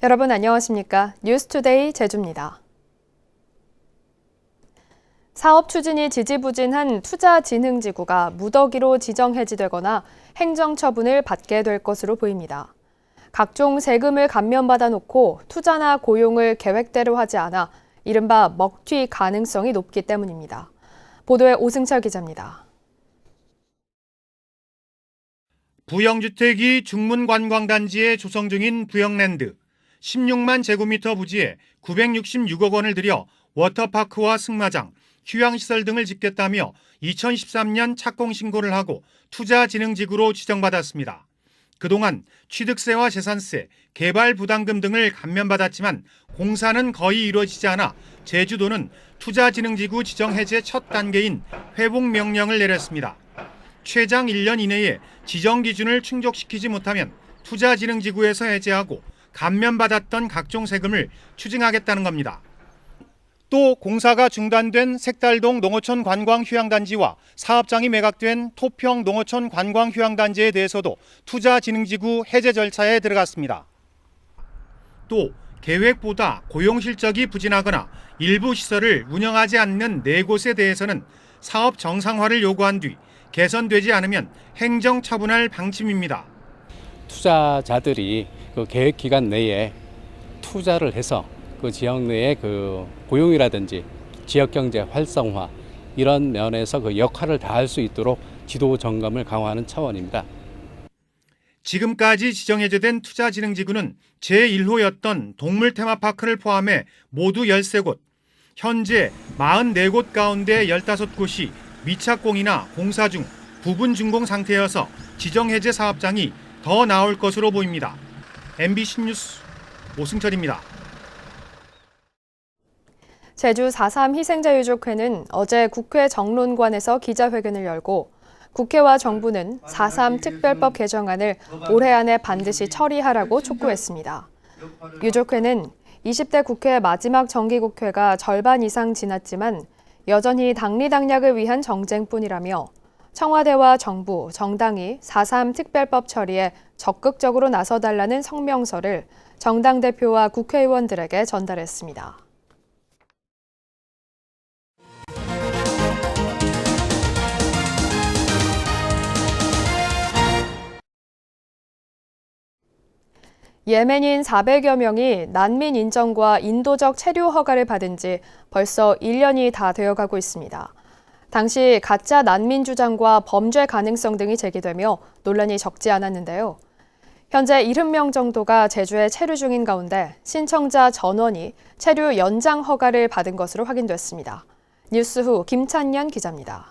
여러분 안녕하십니까? 뉴스투데이 제주입니다. 사업 추진이 지지부진한 투자진흥지구가 무더기로 지정해지되거나 행정처분을 받게 될 것으로 보입니다. 각종 세금을 감면받아 놓고 투자나 고용을 계획대로 하지 않아 이른바 먹튀 가능성이 높기 때문입니다. 보도에 오승철 기자입니다. 부영주택이 중문관광단지에 조성 중인 부영랜드. 16만 제곱미터 부지에 966억 원을 들여 워터파크와 승마장, 휴양시설 등을 짓겠다며 2013년 착공 신고를 하고 투자진흥지구로 지정받았습니다. 그동안 취득세와 재산세, 개발 부담금 등을 감면받았지만 공사는 거의 이루어지지 않아 제주도는 투자진흥지구 지정 해제 첫 단계인 회복 명령을 내렸습니다. 최장 1년 이내에 지정 기준을 충족시키지 못하면 투자진흥지구에서 해제하고 감면받았던 각종 세금을 추징하겠다는 겁니다. 또 공사가 중단된 색달동 농어촌 관광휴양단지와 사업장이 매각된 토평 농어촌 관광휴양단지에 대해서도 투자진흥지구 해제 절차에 들어갔습니다. 또 계획보다 고용 실적이 부진하거나 일부 시설을 운영하지 않는 4곳에 대해서는 사업 정상화를 요구한 뒤 개선되지 않으면 행정 처분할 방침입니다. 투자자들이 그 계획 기간 내에 투자를 해서 그 지역 내의 그 고용이라든지 지역 경제 활성화 이런 면에서 그 역할을 다할 수 있도록 지도 점검을 강화하는 차원입니다. 지금까지 지정해제된 투자진흥지구는 제1호였던 동물 테마파크를 포함해 모두 13곳, 현재 44곳 가운데 15곳이 미착공이나 공사 중 부분 준공 상태여서 지정해제 사업장이 더 나올 것으로 보입니다. MBC 뉴스 오승철입니다. 제주 4.3 희생자 유족회는 어제 국회 정론관에서 기자회견을 열고 국회와 정부는 4.3 특별법 개정안을 올해 안에 반드시 처리하라고 촉구했습니다. 유족회는 20대 국회 마지막 정기국회가 절반 이상 지났지만 여전히 당리당략을 위한 정쟁뿐이라며 청와대와 정부, 정당이 4.3 특별법 처리에 적극적으로 나서달라는 성명서를 정당 대표와 국회의원들에게 전달했습니다. 예멘인 400여 명이 난민 인정과 인도적 체류 허가를 받은 지 벌써 1년이 다 되어가고 있습니다. 당시 가짜 난민 주장과 범죄 가능성 등이 제기되며 논란이 적지 않았는데요. 현재 70명 정도가 제주에 체류 중인 가운데 신청자 전원이 체류 연장 허가를 받은 것으로 확인됐습니다. 뉴스 후 김찬년 기자입니다.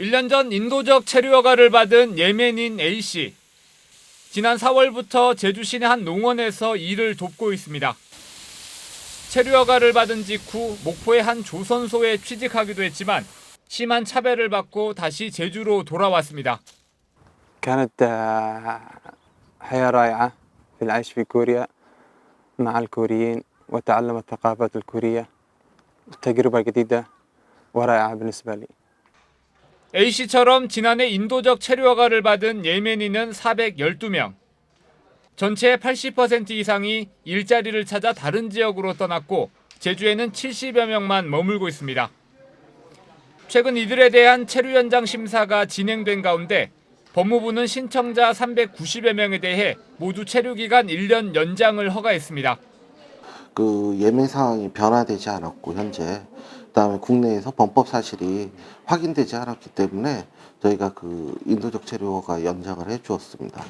1년 전 인도적 체류 허가를 받은 예멘인 A씨. 지난 4월부터 제주 시내 한 농원에서 일을 돕고 있습니다. 체류 허가를 받은 직후 목포의 한 조선소에 취직하기도 했지만 심한 차별을 받고 다시 제주로 돌아왔습니다. كانت حياة رائعة في العيش في كوريا مع الكوريين وتعلم الثقافات الكورية تجربة جديدة ورائعة بالنسبة لي. A씨처럼 지난해 인도적 체류 허가를 받은 예멘인은 412명. 전체의 80% 이상이 일자리를 찾아 다른 지역으로 떠났고 제주에는 70여 명만 머물고 있습니다. 최근 이들에 대한 체류 연장 심사가 진행된 가운데 법무부는 신청자 390여 명에 대해 모두 체류 기간 1년 연장을 허가했습니다. 그 예멘 상황이 변화되지 않았고 현재 그다음에 국내에서 범법 사실이 확인되지 않았기 때문에 저희가 그 인도적 체류 허가 연장을 해주었습니다.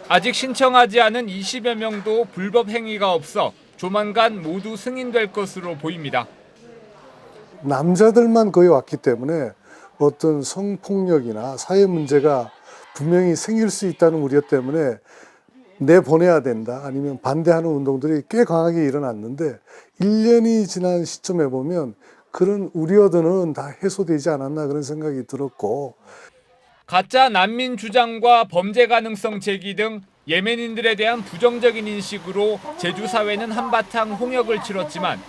아직 신청하지 않은 20여 명도 불법 행위가 없어 조만간 모두 승인될 것으로 보입니다. 남자들만 거의 왔기 때문에 어떤 성폭력이나 사회 문제가 분명히 생길 수 있다는 우려 때문에 내보내야 된다 아니면 반대하는 운동들이 꽤 강하게 일어났는데 1년이 지난 시점에 보면 그런 우려들은 다 해소되지 않았나 그런 생각이 들었고 가짜 난민 주장과 범죄 가능성 제기 등 예멘인들에 대한 부정적인 인식으로 제주 사회는 한바탕 홍역을 치렀지만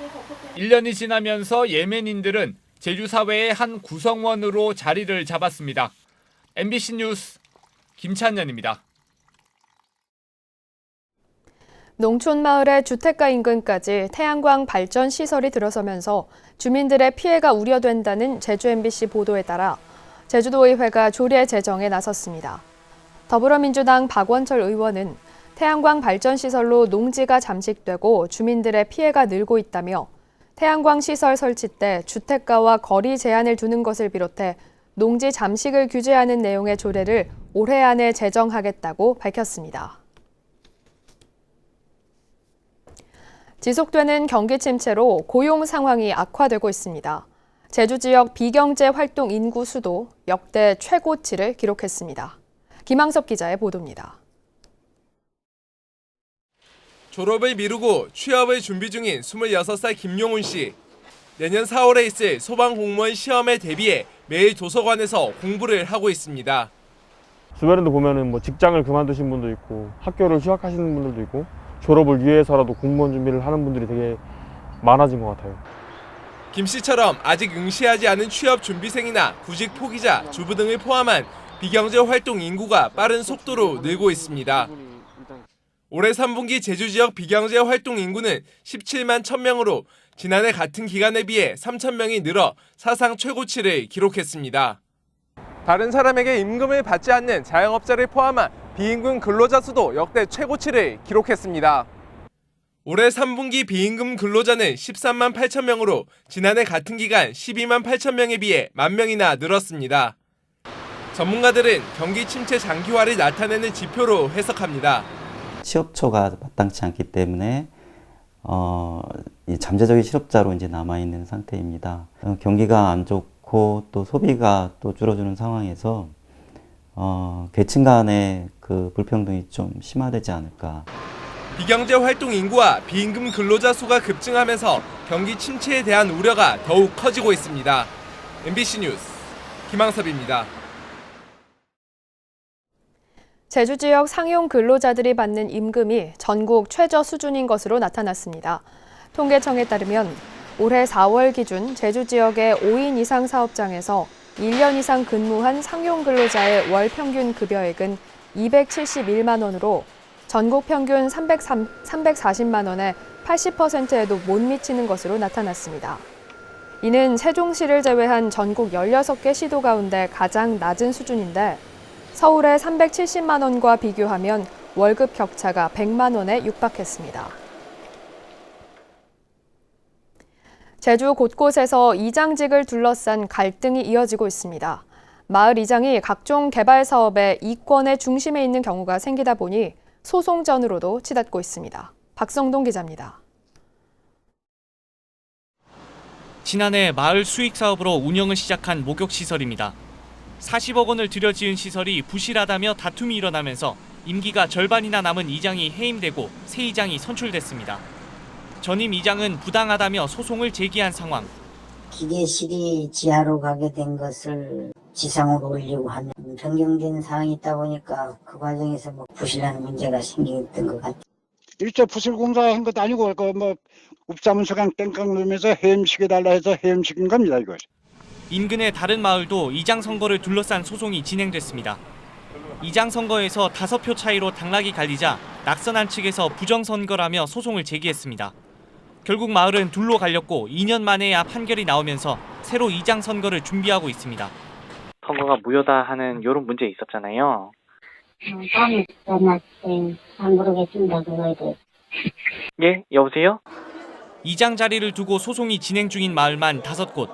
1년이 지나면서 예멘인들은 제주 사회의 한 구성원으로 자리를 잡았습니다. MBC 뉴스 김찬년입니다. 농촌 마을의 주택가 인근까지 태양광 발전 시설이 들어서면서 주민들의 피해가 우려된다는 제주 MBC 보도에 따라 제주도의회가 조례 제정에 나섰습니다. 더불어민주당 박원철 의원은 태양광 발전 시설로 농지가 잠식되고 주민들의 피해가 늘고 있다며 태양광 시설 설치 때 주택가와 거리 제한을 두는 것을 비롯해 농지 잠식을 규제하는 내용의 조례를 올해 안에 제정하겠다고 밝혔습니다. 지속되는 경기 침체로 고용 상황이 악화되고 있습니다. 제주 지역 비경제 활동 인구 수도 역대 최고치를 기록했습니다. 김항섭 기자의 보도입니다. 졸업을 미루고 취업을 준비 중인 26살 김용훈 씨. 내년 4월에 있을 소방공무원 시험에 대비해 매일 도서관에서 공부를 하고 있습니다. 주변에도 보면은 뭐 직장을 그만두신 분도 있고 학교를 휴학하시는 분들도 있고 졸업을 위해서라도 공무원 준비를 하는 분들이 되게 많아진 것 같아요. 김 씨처럼 아직 응시하지 않은 취업 준비생이나 구직 포기자, 주부 등을 포함한 비경제 활동 인구가 빠른 속도로 늘고 있습니다. 올해 3분기 제주 지역 비경제 활동 인구는 17만 1,000명으로 지난해 같은 기간에 비해 3,000명이 늘어 사상 최고치를 기록했습니다. 다른 사람에게 임금을 받지 않는 자영업자를 포함한 비임금 근로자 수도 역대 최고치를 기록했습니다. 올해 3분기 비임금 근로자는 13만 8,000명으로 지난해 같은 기간 12만 8,000명에 비해 10,000명이나 늘었습니다. 전문가들은 경기 침체 장기화를 나타내는 지표로 해석합니다. 취업처가 마땅치 않기 때문에 이 잠재적인 실업자로 이제 남아 있는 상태입니다. 경기가 안 좋고 또 소비가 또 줄어드는 상황에서 계층 간의 그 불평등이 좀 심화되지 않을까. 비경제 활동 인구와 비임금 근로자 수가 급증하면서 경기 침체에 대한 우려가 더욱 커지고 있습니다. MBC 뉴스 김항섭입니다. 제주 지역 상용 근로자들이 받는 임금이 전국 최저 수준인 것으로 나타났습니다. 통계청에 따르면 올해 4월 기준 제주 지역의 5인 이상 사업장에서 1년 이상 근무한 상용 근로자의 월 평균 급여액은 271만 원으로 전국 평균 340만 원의 80%에도 못 미치는 것으로 나타났습니다. 이는 세종시를 제외한 전국 16개 시도 가운데 가장 낮은 수준인데 서울의 370만 원과 비교하면 월급 격차가 100만 원에 육박했습니다. 제주 곳곳에서 이장직을 둘러싼 갈등이 이어지고 있습니다. 마을 이장이 각종 개발 사업의 이권의 중심에 있는 경우가 생기다 보니 소송전으로도 치닫고 있습니다. 박성동 기자입니다. 지난해 마을 수익 사업으로 운영을 시작한 목욕시설입니다. 40억 원을 들여 지은 시설이 부실하다며 다툼이 일어나면서 임기가 절반이나 남은 이장이 해임되고 새 이장이 선출됐습니다. 전임 이장은 부당하다며 소송을 제기한 상황. 기계실이 지하로 가게 된 것을 지상으로 올리고 하는 변경된 사항이 있다 보니까 그 과정에서 부실한 문제가 생겼던 것 같아요. 일제 부실 공사한 것도 아니고 읍사무소 그냥 땡깡 누르면서 해임시켜달라 해서 해임시킨 겁니다, 이거. 인근의 다른 마을도 이장 선거를 둘러싼 소송이 진행됐습니다. 이장 선거에서 5표 차이로 당락이 갈리자 낙선한 측에서 부정선거라며 소송을 제기했습니다. 결국 마을은 둘로 갈렸고 2년 만에야 판결이 나오면서 새로 이장 선거를 준비하고 있습니다. 선거가 무효다 하는 이런 문제 있었잖아요. 다음에 전화할때 안 모르겠습니다, 그거에 대해. 예, 여보세요? 이장 자리를 두고 소송이 진행 중인 마을만 5곳.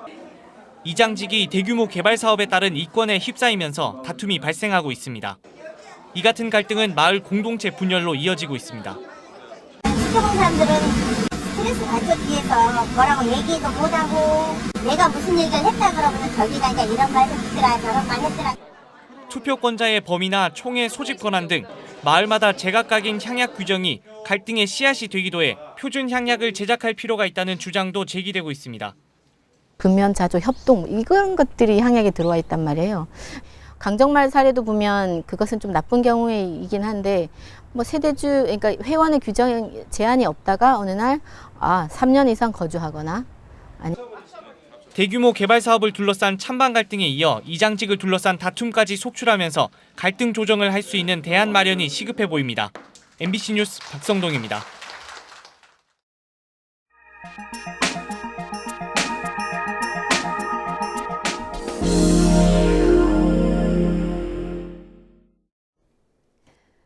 이장직이 대규모 개발 사업에 따른 이권에 휩싸이면서 다툼이 발생하고 있습니다. 이 같은 갈등은 마을 공동체 분열로 이어지고 있습니다. 시청사람들은 스트레스 받죠. 뒤에서 뭐라고 얘기도 못하고 내가 무슨 얘기를 했다 그러면 저기가 이제 이런 말 했더라 저런 말 했더라. 투표권자의 범위나 총의 소집 권한 등 마을마다 제각각인 향약 규정이 갈등의 씨앗이 되기도 해 표준 향약을 제작할 필요가 있다는 주장도 제기되고 있습니다. 근면자조 협동 이런 것들이 향약에 들어와 있단 말이에요. 강정마을 사례도 보면 그것은 좀 나쁜 경우이긴 한데 세대주 그러니까 회원의 규정 제한이 없다가 어느 날 3년 이상 거주하거나 대규모 개발 사업을 둘러싼 찬반 갈등에 이어 이장직을 둘러싼 다툼까지 속출하면서 갈등 조정을 할 수 있는 대안 마련이 시급해 보입니다. MBC 뉴스 박성동입니다.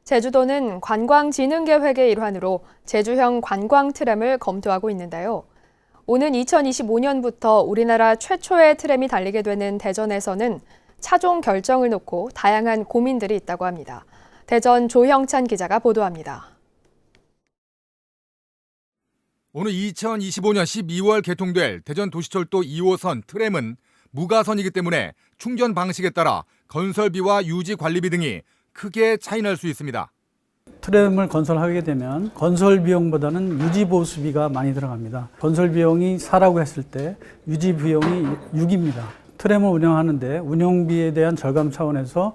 제주도는 관광진흥계획의 일환으로 제주형 관광 트램을 검토하고 있는데요. 오는 2025년부터 우리나라 최초의 트램이 달리게 되는 대전에서는 차종 결정을 놓고 다양한 고민들이 있다고 합니다. 대전 조형찬 기자가 보도합니다. 오늘 2025년 12월 개통될 대전 도시철도 2호선 트램은 무가선이기 때문에 충전 방식에 따라 건설비와 유지 관리비 등이 크게 차이날 수 있습니다. 트램을 건설하게 되면 건설 비용보다는 유지 보수비가 많이 들어갑니다. 건설 비용이 4라고 했을 때 유지 비용이 6입니다. 트램을 운영하는데 운영비에 대한 절감 차원에서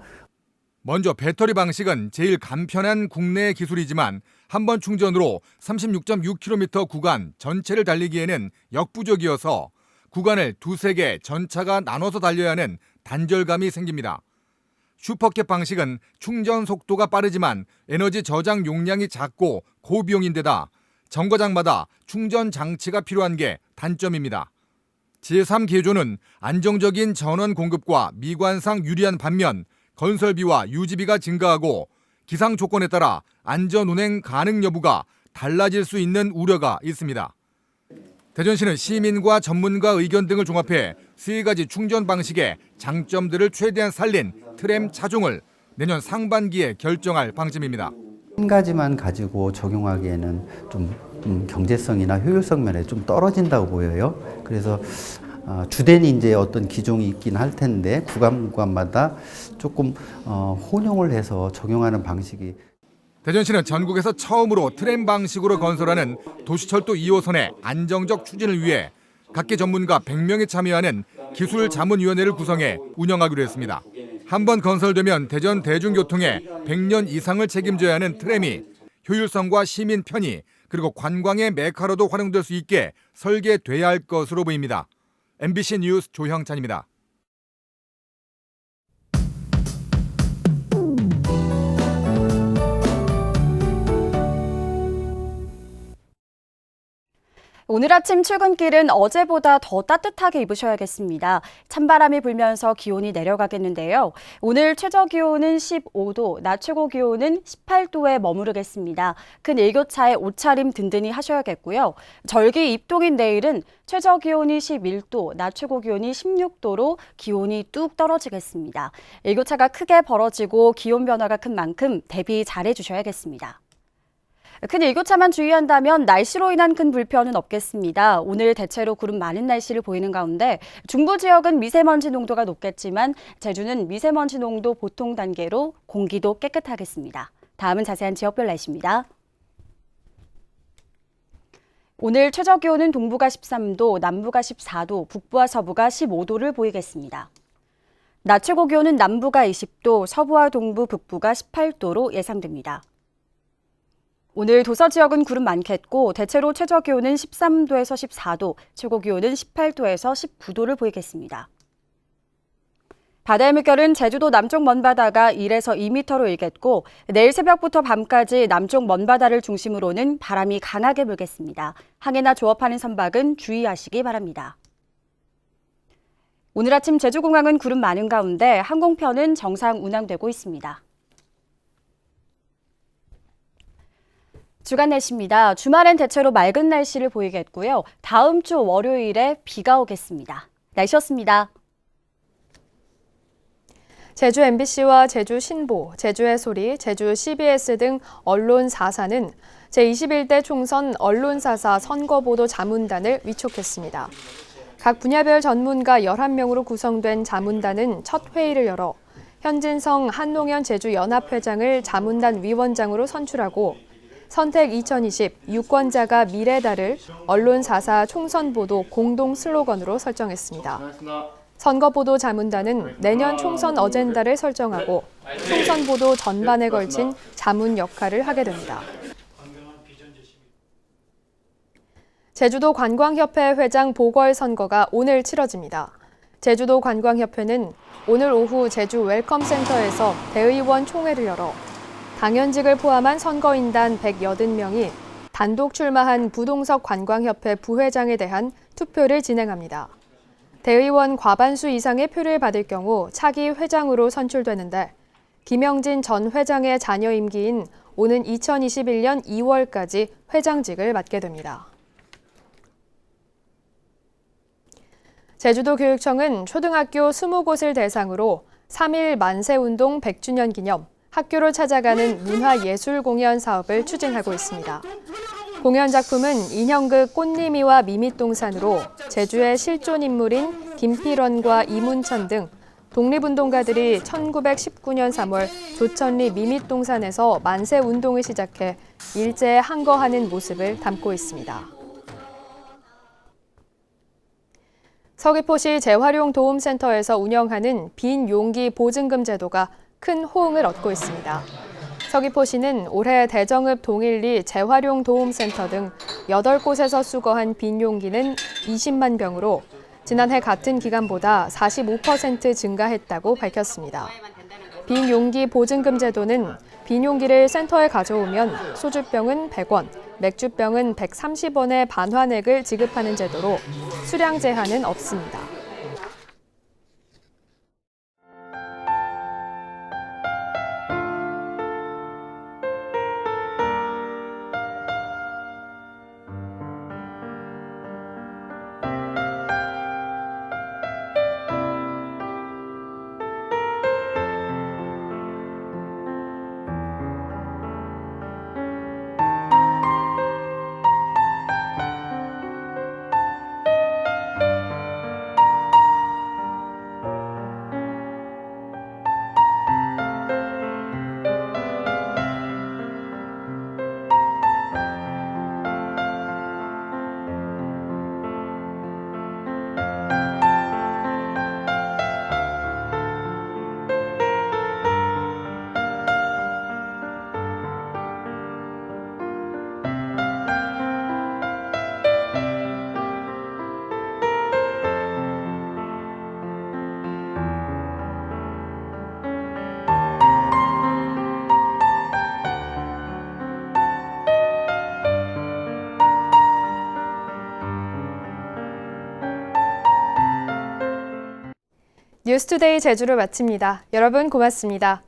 먼저 배터리 방식은 제일 간편한 국내 기술이지만 한 번 충전으로 36.6km 구간 전체를 달리기에는 역부족이어서 구간을 두세 개 전차가 나눠서 달려야 하는 단절감이 생깁니다. 슈퍼캡 방식은 충전 속도가 빠르지만 에너지 저장 용량이 작고 고비용인데다 정거장마다 충전 장치가 필요한 게 단점입니다. 제3계조는 안정적인 전원 공급과 미관상 유리한 반면 건설비와 유지비가 증가하고 기상 조건에 따라 안전 운행 가능 여부가 달라질 수 있는 우려가 있습니다. 대전시는 시민과 전문가 의견 등을 종합해 세 가지 충전 방식의 장점들을 최대한 살린 트램 차종을 내년 상반기에 결정할 방침입니다. 한 가지만 가지고 적용하기에는 좀 경제성이나 효율성 면에 좀 떨어진다고 보여요. 그래서 주된 이제 어떤 기종이 있긴 할 텐데 구간마다 조금 혼용을 해서 적용하는 방식이. 대전시는 전국에서 처음으로 트램 방식으로 건설하는 도시철도 2호선의 안정적 추진을 위해 각계 전문가 100명이 참여하는 기술자문위원회를 구성해 운영하기로 했습니다. 한번 건설되면 대전 대중교통의 100년 이상을 책임져야 하는 트램이 효율성과 시민 편의 그리고 관광의 메카로도 활용될 수 있게 설계돼야 할 것으로 보입니다. MBC 뉴스 조형찬입니다. 오늘 아침 출근길은 어제보다 더 따뜻하게 입으셔야겠습니다. 찬바람이 불면서 기온이 내려가겠는데요. 오늘 최저 기온은 15도, 낮 최고 기온은 18도에 머무르겠습니다. 큰 일교차에 옷차림 든든히 하셔야겠고요. 절기 입동인 내일은 최저 기온이 11도, 낮 최고 기온이 16도로 기온이 뚝 떨어지겠습니다. 일교차가 크게 벌어지고 기온 변화가 큰 만큼 대비 잘해 주셔야겠습니다. 큰 일교차만 주의한다면 날씨로 인한 큰 불편은 없겠습니다. 오늘 대체로 구름 많은 날씨를 보이는 가운데 중부 지역은 미세먼지 농도가 높겠지만 제주는 미세먼지 농도 보통 단계로 공기도 깨끗하겠습니다. 다음은 자세한 지역별 날씨입니다. 오늘 최저 기온은 동부가 13도, 남부가 14도, 북부와 서부가 15도를 보이겠습니다. 낮 최고 기온은 남부가 20도, 서부와 동부, 북부가 18도로 예상됩니다. 오늘 도서 지역은 구름 많겠고 대체로 최저 기온은 13도에서 14도, 최고 기온은 18도에서 19도를 보이겠습니다. 바다의 물결은 제주도 남쪽 먼바다가 1에서 2m로 일겠고 내일 새벽부터 밤까지 남쪽 먼바다를 중심으로는 바람이 강하게 불겠습니다. 항해나 조업하는 선박은 주의하시기 바랍니다. 오늘 아침 제주공항은 구름 많은 가운데 항공편은 정상 운항되고 있습니다. 주간 날씨입니다. 주말엔 대체로 맑은 날씨를 보이겠고요. 다음 주 월요일에 비가 오겠습니다. 날씨였습니다. 제주 MBC와 제주 신보, 제주의 소리, 제주 CBS 등 언론 4사는 제21대 총선 언론사사 선거보도 자문단을 위촉했습니다. 각 분야별 전문가 11명으로 구성된 자문단은 첫 회의를 열어 현진성 한농연 제주연합회장을 자문단 위원장으로 선출하고 선택 2020 유권자가 미래다를 언론 4사 총선보도 공동 슬로건으로 설정했습니다. 선거보도 자문단은 내년 총선 어젠다를 설정하고 총선보도 전반에 걸친 자문 역할을 하게 됩니다. 제주도 관광협회 회장 보궐선거가 오늘 치러집니다. 제주도 관광협회는 오늘 오후 제주 웰컴센터에서 대의원 총회를 열어 당연직을 포함한 선거인단 180명이 단독 출마한 부동석 관광협회 부회장에 대한 투표를 진행합니다. 대의원 과반수 이상의 표를 받을 경우 차기 회장으로 선출되는데 김영진 전 회장의 자녀 임기인 오는 2021년 2월까지 회장직을 맡게 됩니다. 제주도교육청은 초등학교 20곳을 대상으로 3.1 만세운동 100주년 기념 학교로 찾아가는 문화예술 공연 사업을 추진하고 있습니다. 공연 작품은 인형극 꽃님이와 미밋동산으로 제주의 실존 인물인 김필원과 이문천 등 독립운동가들이 1919년 3월 조천리 미밋동산에서 만세운동을 시작해 일제에 항거하는 모습을 담고 있습니다. 서귀포시 재활용도움센터에서 운영하는 빈 용기 보증금 제도가 큰 호응을 얻고 있습니다. 서귀포시는 올해 대정읍 동일리 재활용도움센터 등 8곳에서 수거한 빈 용기는 20만 병으로 지난해 같은 기간보다 45% 증가했다고 밝혔습니다. 빈 용기 보증금 제도는 빈 용기를 센터에 가져오면 소주병은 100원, 맥주병은 130원의 반환액을 지급하는 제도로 수량 제한은 없습니다. 뉴스투데이 제주를 마칩니다. 여러분 고맙습니다.